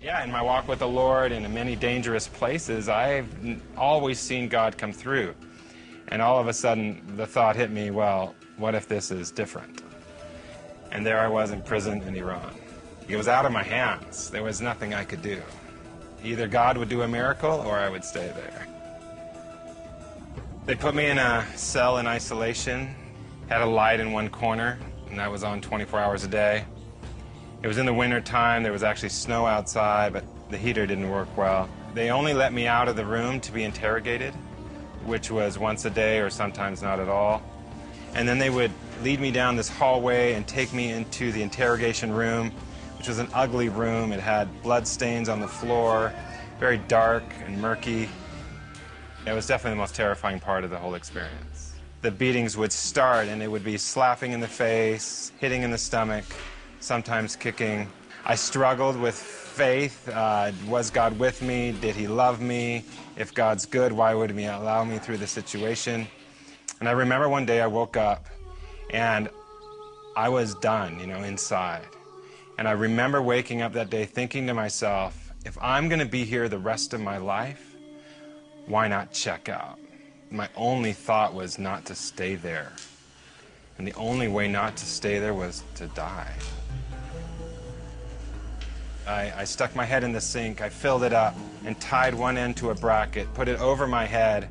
Yeah, in my walk with the Lord and in many dangerous places, I've always seen God come through. And all of a sudden, the thought hit me, well, what if this is different? And there I was in prison in Iran. It was out of my hands. There was nothing I could do. Either God would do a miracle or I would stay there. They put me in a cell in isolation, had a light in one corner, and that was on 24 hours a day. It was in the winter time. There was actually snow outside, but the heater didn't work well. They only let me out of the room to be interrogated, which was once a day or sometimes not at all. And then they would lead me down this hallway and take me into the interrogation room, which was an ugly room. It had blood stains on the floor, very dark and murky. It was definitely the most terrifying part of the whole experience. The beatings would start and it would be slapping in the face, hitting in the stomach, sometimes kicking. I struggled with faith. Was God with me? Did he love me? If God's good, why would he allow me through the situation? And I remember one day I woke up and I was done, inside. And I remember waking up that day thinking to myself, if I'm going to be here the rest of my life, why not check out? My only thought was not to stay there. And the only way not to stay there was to die. I stuck my head in the sink, I filled it up, and tied one end to a bracket, put it over my head,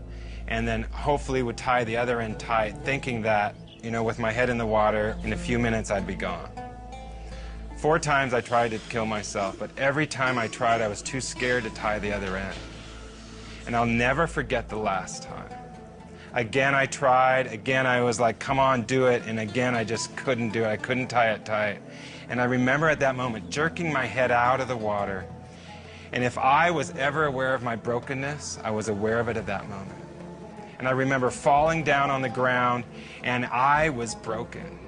and then hopefully would tie the other end tight, thinking that, with my head in the water, in a few minutes I'd be gone. 4 times I tried to kill myself, but every time I tried, I was too scared to tie the other end. And I'll never forget the last time. Again, I tried. Again, I was like, come on, do it. And again, I just couldn't do it. I couldn't tie it tight. And I remember at that moment jerking my head out of the water. And if I was ever aware of my brokenness, I was aware of it at that moment. And I remember falling down on the ground, and I was broken.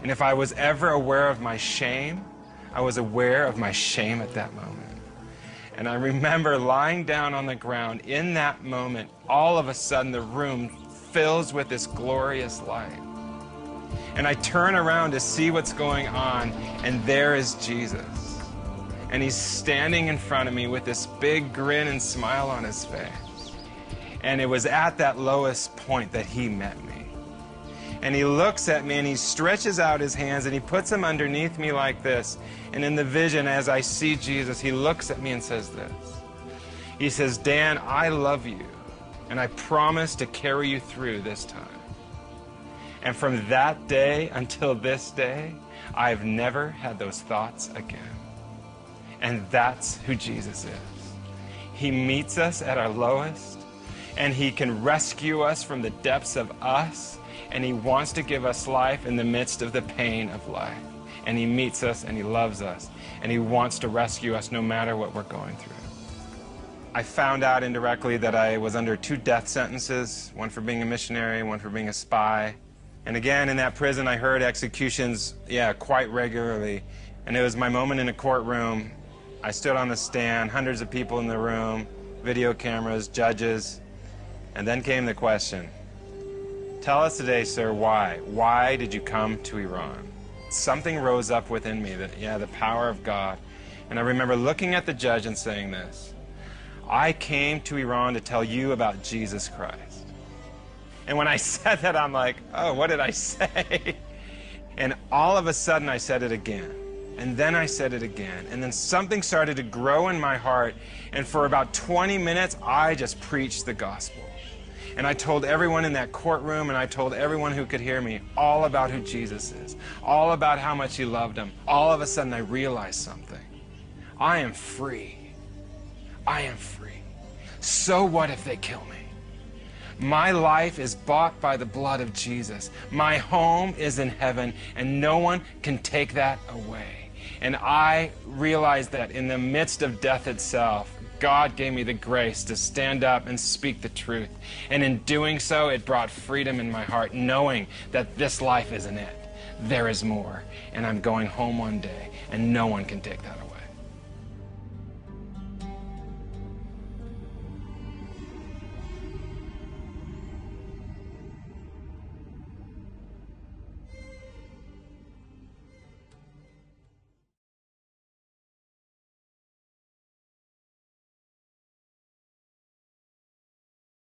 And if I was ever aware of my shame, I was aware of my shame at that moment. And I remember lying down on the ground. In that moment, all of a sudden, the room fills with this glorious light. And I turn around to see what's going on, and there is Jesus. And he's standing in front of me with this big grin and smile on his face. And it was at that lowest point that he met me. And he looks at me and he stretches out his hands and he puts them underneath me like this. And in the vision, as I see Jesus, he looks at me and says this. He says, Dan, I love you, and I promise to carry you through this time. And from that day until this day, I've never had those thoughts again. And that's who Jesus is. He meets us at our lowest, and he can rescue us from the depths of us, and he wants to give us life in the midst of the pain of life. And he meets us, and he loves us, and he wants to rescue us no matter what we're going through. I found out indirectly that I was under 2 death sentences, one for being a missionary, one for being a spy. And again, in that prison, I heard executions, quite regularly. And it was my moment in a courtroom. I stood on the stand, hundreds of people in the room, video cameras, judges. And then came the question, tell us today, sir, why? Why did you come to Iran? Something rose up within me, the power of God. And I remember looking at the judge and saying this, I came to Iran to tell you about Jesus Christ. And when I said that, I'm like, oh, what did I say? And all of a sudden, I said it again. And then I said it again. And then something started to grow in my heart. And for about 20 minutes, I just preached the gospel. And I told everyone in that courtroom, and I told everyone who could hear me, all about who Jesus is, all about how much he loved them. All of a sudden, I realized something. I am free. I am free. So what if they kill me? My life is bought by the blood of Jesus. My home is in heaven, and no one can take that away. And I realized that in the midst of death itself, God gave me the grace to stand up and speak the truth. And in doing so, it brought freedom in my heart, knowing that this life isn't it. There is more. And I'm going home one day, and no one can take that away.